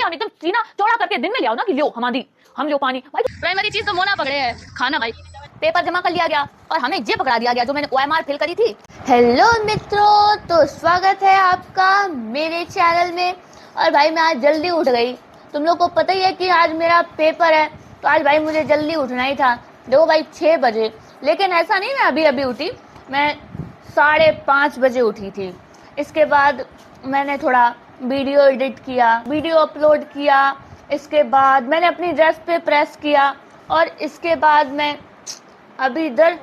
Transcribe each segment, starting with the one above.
हम एकदम सीना चौड़ा करके दिन में ले आओ ना कि लो हमारी हम लो पानी। भाई प्राइमरी चीज तो मोना पकड़े है खाना। भाई पेपर जमा कर लिया गया और हमें ये पकड़ा दिया गया जो मैंने OMR फिल करी थी। हेलो मित्रों, तो स्वागत है आपका मेरे चैनल में। और भाई मैं आज जल्दी उठ गई। तुम लोग को पता ही है कि आज मेरा पेपर है, तो आज भाई मुझे जल्दी उठना ही था। देखो भाई 6 बजे, लेकिन ऐसा नहीं मैं अभी अभी उठी, मैं 5:30 बजे उठी थी। इसके बाद मैंने थोड़ा वीडियो एडिट किया, वीडियो अपलोड किया। इसके बाद मैंने अपनी ड्रेस पे प्रेस किया और इसके बाद मैं अभी इधर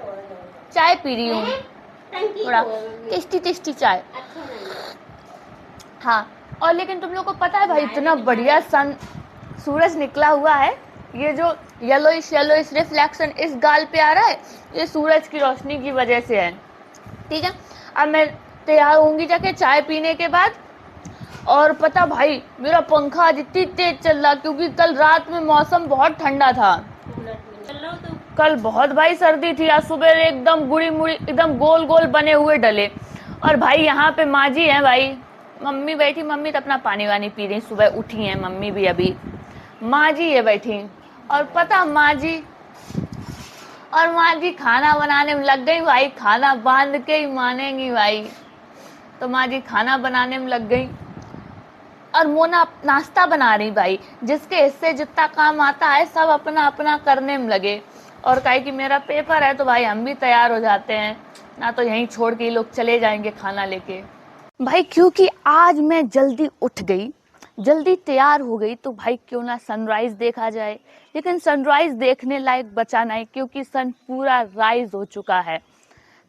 चाय पी रही हूँ, थोड़ा टेस्टी चाय। हाँ, और लेकिन तुम लोग को पता है भाई इतना बढ़िया सूरज निकला हुआ है। ये जो येलोइश रिफ्लेक्शन इस गाल पे आ रहा है, ये सूरज की रोशनी की वजह से है। ठीक है, अब मैं तैयार होंगी जाके चाय पीने के बाद। और पता भाई मेरा पंखा आज इतनी तेज चल रहा क्योंकि कल रात में मौसम बहुत ठंडा था। कल बहुत भाई सर्दी थी। आज सुबह एकदम गुड़ी मुड़ी एकदम गोल गोल बने हुए डले। और भाई यहाँ पे माँ जी है, भाई मम्मी बैठी, मम्मी तो अपना पानी वानी पी रही, सुबह उठी है मम्मी भी अभी। माँ जी है बैठी और पता माँ जी खाना बनाने में लग गई भाई। खाना बांध के ही मानेंगी भाई। तो माँ जी खाना बनाने में लग गई और मोना नाश्ता बना रही भाई। जिसके हिस्से जितना काम आता है सब अपना अपना करने में लगे। और कहे कि मेरा पेपर है तो भाई हम भी तैयार हो जाते हैं, ना तो यहीं छोड़ के ये लोग चले जाएंगे खाना लेके। भाई क्योंकि आज मैं जल्दी उठ गई, जल्दी तैयार हो गई, तो भाई क्यों ना सनराइज देखा जाए। लेकिन सनराइज देखने लायक बचा नहीं क्योंकि सन पूरा राइज हो चुका है।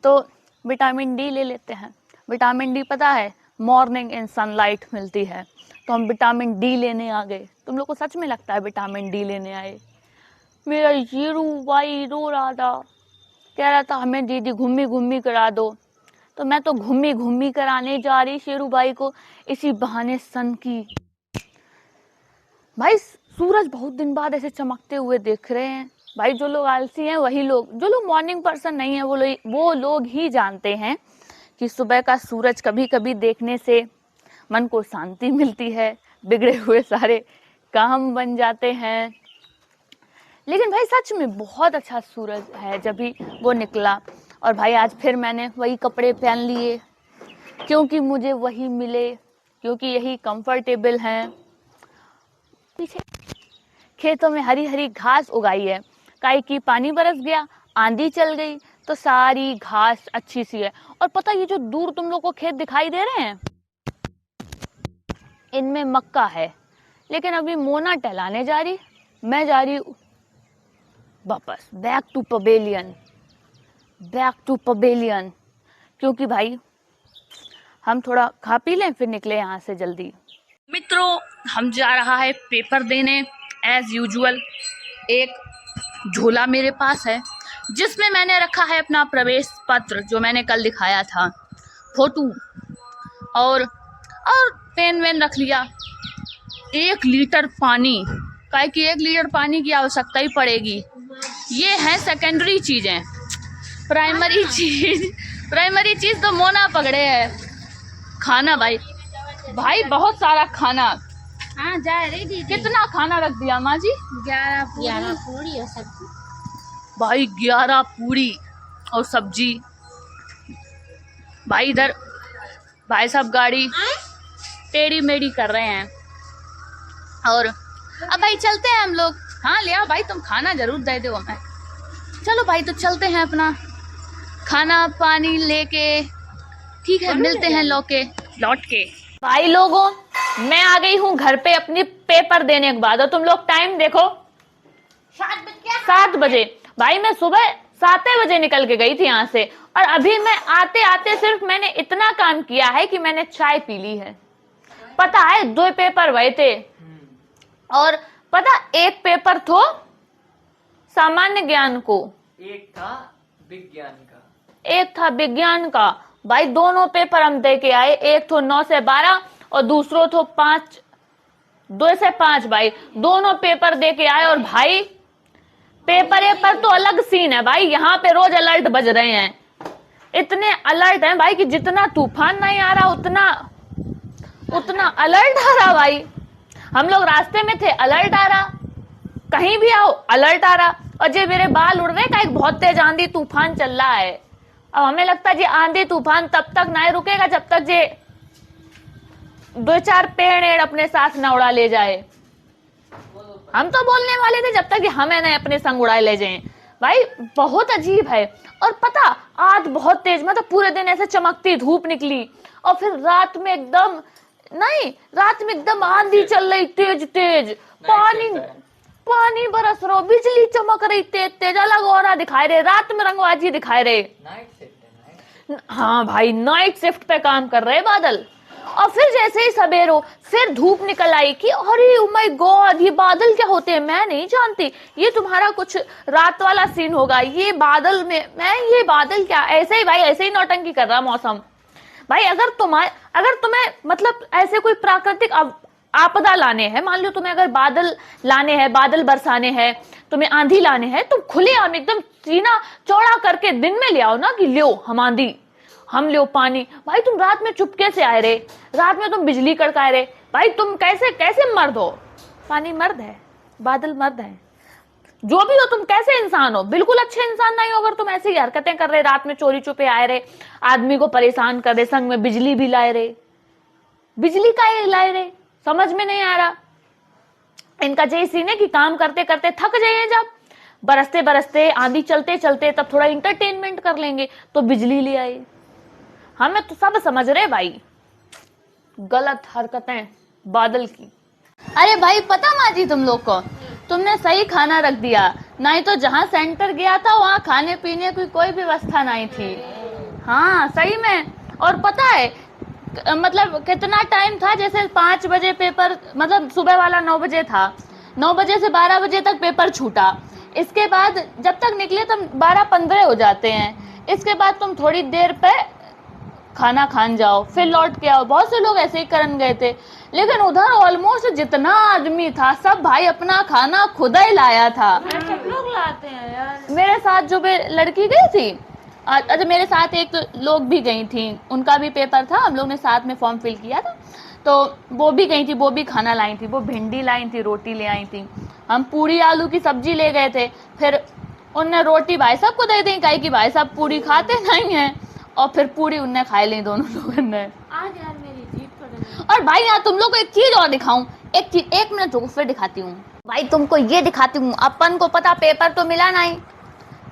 तो विटामिन डी ले लेते हैं। विटामिन डी पता है मॉर्निंग इन सनलाइट मिलती है, तो हम विटामिन डी लेने आ गए। तुम लोग को सच में लगता है विटामिन डी लेने आए? मेरा हीरू भाई रो रहा था, कह रहा था हमें दीदी घूमी घूमी करा दो। तो मैं तो घूमी घूमी कराने जा रही शेरू भाई को, इसी बहाने सन की। भाई सूरज बहुत दिन बाद ऐसे चमकते हुए देख रहे हैं। भाई जो लोग आलसी हैं वही लोग, जो लोग मॉर्निंग पर्सन नहीं है वो लोग ही जानते हैं कि सुबह का सूरज कभी कभी देखने से मन को शांति मिलती है, बिगड़े हुए सारे काम बन जाते हैं। लेकिन भाई सच में बहुत अच्छा सूरज है जब भी वो निकला। और भाई आज फिर मैंने वही कपड़े पहन लिए क्योंकि मुझे वही मिले, क्योंकि यही कंफर्टेबल हैं। पीछे खेतों में हरी हरी घास उगाई है, काई की पानी बरस गया, आंधी चल गई तो सारी घास अच्छी सी है। और पता ये जो दूर तुम लोग को खेत दिखाई दे रहे हैं, इनमें मक्का है। लेकिन अभी मोना टहलाने जा रही, मैं जा रही वापस बैक टू पवेलियन, क्योंकि भाई हम थोड़ा खा पी लें फिर निकले यहाँ से जल्दी। मित्रों हम जा रहा है पेपर देने एज यूजुअल। एक झोला मेरे पास है जिसमें मैंने रखा है अपना प्रवेश पत्र जो मैंने कल दिखाया था, फोटो और पेन वेन रख लिया। 1 लीटर पानी, काहे कि 1 लीटर पानी की आवश्यकता ही पड़ेगी। ये है सेकेंडरी चीजें। प्राइमरी चीज तो मोना पकड़े है खाना। भाई बहुत सारा खाना। हाँ जा रही दीदी। कितना खाना रख दिया माँ जी? 11 पूरी और सब्जी। भाई 11 पूरी और सब्जी। भाई इधर भाई साहब गाड़ी टेढ़ी मेढ़ी कर रहे हैं। और अब भाई चलते हैं हम लोग। हाँ ले आओ भाई, तुम खाना जरूर दे दो हमें। चलो भाई तो चलते हैं अपना खाना पानी लेके। ठीक है, मिलते हैं लौट के। भाई लोगों मैं आ गई हूँ घर पे अपनी पेपर देने के बाद। और तुम लोग टाइम देखो 7 बजे। भाई मैं सुबह 7 बजे निकल के गई थी यहाँ से, और अभी मैं आते आते सिर्फ मैंने इतना काम किया है कि मैंने चाय पी ली है। पता है 2 पेपर हुए थे, और पता एक पेपर तो सामान्य ज्ञान को, एक था विज्ञान का। भाई दोनों पेपर हम दे के आए, एक तो 9 से 12 और दूसरो तो 2 से 5। भाई दोनों पेपर दे के आए। और भाई पेपर तो अलग सीन है भाई। यहाँ पे रोज अलर्ट बज रहे हैं, इतने अलर्ट हैं भाई कि जितना तूफान नहीं आ रहा उतना अलर्ट आ रहा भाई। हम लोग रास्ते में थे, अलर्ट आ रहा, कहीं भी आओ अलर्ट आ रहा। और जे मेरे बाल उड़ रहे, का एक बहुत तेज आंधी तूफान चल रहा है। अब हमें लगता है जी आंधी तूफान तब तक ना रुकेगा जब तक जे 2-4 पेड़ एड़ अपने साथ न उड़ा ले जाए। हम तो बोलने वाले थे जब तक कि हमें न अपने संग उड़ाए ले जाए। भाई बहुत अजीब है। और पता, आज बहुत तेज, मतलब पूरे दिन ऐसे चमकती धूप निकली, और फिर रात में एकदम आंधी चल रही तेज तेज, पानी बरस रहा, बिजली चमक रही तेज तेज, अलग और दिखाई रहे, रात में रंगबाजी दिखाई रहे। हाँ भाई, नाइट शिफ्ट पे काम कर रहे बादल। और फिर जैसे ही सवेर हो, फिर धूप निकल आई कि अरे ओ माय गॉड, ये बादल क्या होते हैं, मैं नहीं जानती, ये तुम्हारा कुछ रात वाला सीन होगा, ये बादल में ये बादल क्या, ऐसे ही भाई, ऐसे ही नौटंकी कर रहा मौसम। भाई अगर तुम्हें मतलब ऐसे कोई प्राकृतिक आपदा लाने हैं, मान लो तुम्हें अगर बादल लाने हैं, बादल बरसाने हैं, तुम्हें आंधी लाने हैं, तुम खुले आम एकदम सीना चौड़ा करके दिन में ले आओ ना, कि लो हम आंधी, हम लो पानी। भाई तुम रात में चुपके से आए रहे, रात में तुम बिजली कड़काए रहे, भाई तुम कैसे मर्द हो? पानी मर्द है, बादल मर्द है, जो भी हो तुम कैसे इंसान हो? बिल्कुल अच्छे इंसान नहीं हो अगर तुम ऐसी हरकतें कर रहे, रात में चोरी छुपे आए रहे, आदमी को परेशान कर रहे, संग में बिजली भी लाए रहे। बिजली का लाए रहे समझ में नहीं आ रहा इनका। जैसी ने कि काम करते करते थक जाए, जब बरसते बरसते आंधी चलते चलते तब थोड़ा इंटरटेनमेंट कर लेंगे, तो बिजली ले आए। हमें तो सब समझ रहे भाई, गलत हरकतें बादल की। अरे भाई पता माजी तुम लोग को, तुमने सही खाना रख दिया, नहीं तो जहां सेंटर गया था वहां खाने पीने की कोई व्यवस्था नहीं थी। हाँ सही में। और पता है मतलब कितना टाइम था, जैसे 5 बजे पेपर, मतलब सुबह वाला 9 बजे था, 9 बजे से 12 बजे तक पेपर छूटा। इसके बाद जब तक निकले तब 12-15 हो जाते हैं। इसके बाद तुम थोड़ी देर पे खाना खान जाओ, फिर लौट के आओ। बहुत से लोग ऐसे ही करन गए थे, लेकिन उधर ऑलमोस्ट जितना आदमी था सब भाई अपना खाना खुद ही लाया था। सब लोग लाते हैं यार। मेरे साथ जो लड़की गई थी, अच्छा मेरे साथ एक लोग भी गई थी, उनका भी पेपर था, हम लोग ने साथ में फॉर्म फिल किया था, तो वो भी गई थी, वो भी खाना लाई थी, वो भिंडी लाई थी, रोटी ले आई थी, हम पूरी आलू की सब्जी ले गए थे। फिर उनने रोटी भाई साहब को दे दी, कही कि भाई साहब पूरी खाते नहीं है, और फिर पूरी उनने खाई ली दोनों लोगों ने। आज यार मेरी जीभ पकड़। और भाई यार तुम लोग को एक चीज और दिखाऊं, एक मिनट रुको फिर दिखाती हूँ भाई, तुमको ये दिखाती हूँ। अपन को पता पेपर तो मिला नहीं,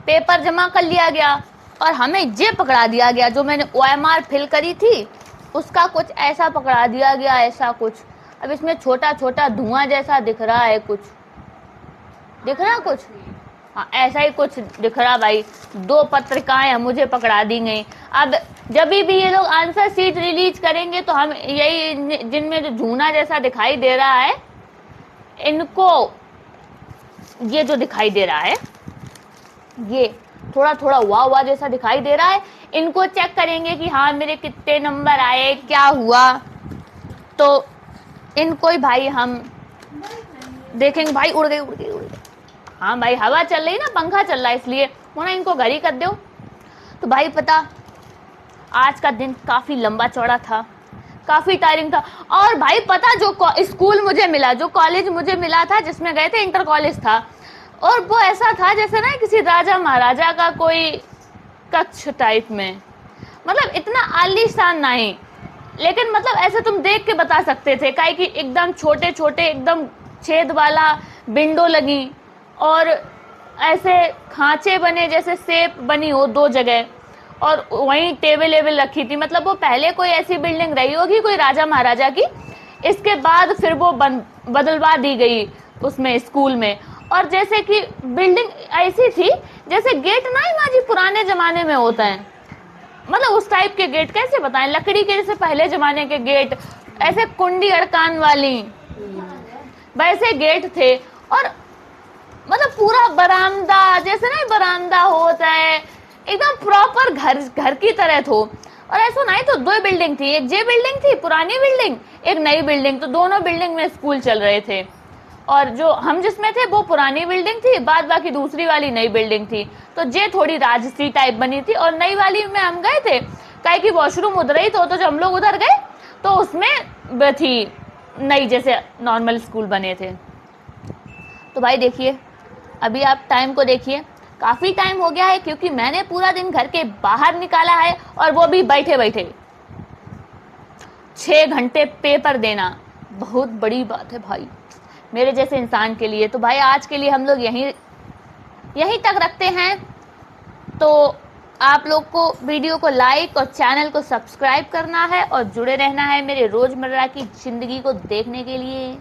पेपर जमा कर लिया गया, और हमें ये पकड़ा दिया गया, जो मैंने OMR फिल करी थी उसका कुछ ऐसा पकड़ा दिया गया, ऐसा कुछ। अब इसमें छोटा छोटा धुआं जैसा दिख रहा है, कुछ दिख रहा कुछ, हाँ ऐसा ही कुछ दिख रहा भाई। 2 पत्रिकाएं मुझे पकड़ा दी गई। अब जब भी ये लोग आंसर शीट रिलीज करेंगे तो हम यही, जिनमें जो धुआं जैसा दिखाई दे रहा है, इनको ये जो दिखाई दे रहा है, ये थोड़ा थोड़ा वाह जैसा दिखाई दे रहा है, इनको चेक करेंगे कि हाँ मेरे कितने नंबर आए, क्या हुआ, तो इनको ही भाई हम देखेंगे। भाई उड़ गई। हाँ भाई हवा चल रही ना, पंखा चल रहा है, इसलिए मोना इनको घर ही कर दो। तो भाई पता, आज का दिन काफी लंबा चौड़ा था, काफी टायरिंग था। और भाई पता, जो स्कूल मुझे मिला, जो कॉलेज मुझे मिला था जिसमें गए थे, इंटर कॉलेज था, और वो ऐसा था जैसे ना किसी राजा महाराजा का कोई कक्ष टाइप में, मतलब इतना आलीशान नहीं, लेकिन मतलब ऐसे तुम देख के बता सकते थे, काहे कि एकदम छोटे छोटे एकदम छेद वाला विंडो लगी, और ऐसे खांचे बने जैसे शेप बनी हो 2 जगह, और वहीं टेबल वेबल रखी थी। मतलब वो पहले कोई ऐसी बिल्डिंग रही होगी कोई राजा महाराजा की, इसके बाद फिर वो बदलवा दी गई उसमें स्कूल में। और जैसे कि बिल्डिंग ऐसी थी जैसे गेट ना ही माजी पुराने जमाने में होता है, मतलब उस टाइप के गेट, कैसे बताएं, लकड़ी के जैसे पहले जमाने के गेट, ऐसे कुंडी अड़कान वाली वैसे गेट थे। और मतलब पूरा बरामदा, जैसे ना बरामदा होता है, एकदम प्रॉपर घर की तरह थो। और ऐसा नहीं तो 2 बिल्डिंग थी, एक जे बिल्डिंग थी पुरानी बिल्डिंग, एक नई बिल्डिंग, तो दोनों बिल्डिंग में स्कूल चल रहे थे। और जो हम जिसमें थे वो पुरानी बिल्डिंग थी, बाद बाकी दूसरी वाली नई बिल्डिंग थी। तो जे थोड़ी राजसी टाइप बनी थी, और नई वाली में हम गए थे, काहे कि वॉशरूम उधर ही तो जब हम लोग उधर गए तो उसमें थी नहीं जैसे नॉर्मल स्कूल बने थे। तो भाई देखिए, अभी आप टाइम को देखिए, काफ़ी टाइम हो गया है क्योंकि मैंने पूरा दिन घर के बाहर निकाला है और वो भी बैठे बैठे। 6 घंटे पेपर देना बहुत बड़ी बात है भाई मेरे जैसे इंसान के लिए। तो भाई आज के लिए हम लोग यहीं तक रखते हैं। तो आप लोग को वीडियो को लाइक और चैनल को सब्सक्राइब करना है और जुड़े रहना है मेरे रोज़मर्रा की ज़िंदगी को देखने के लिए।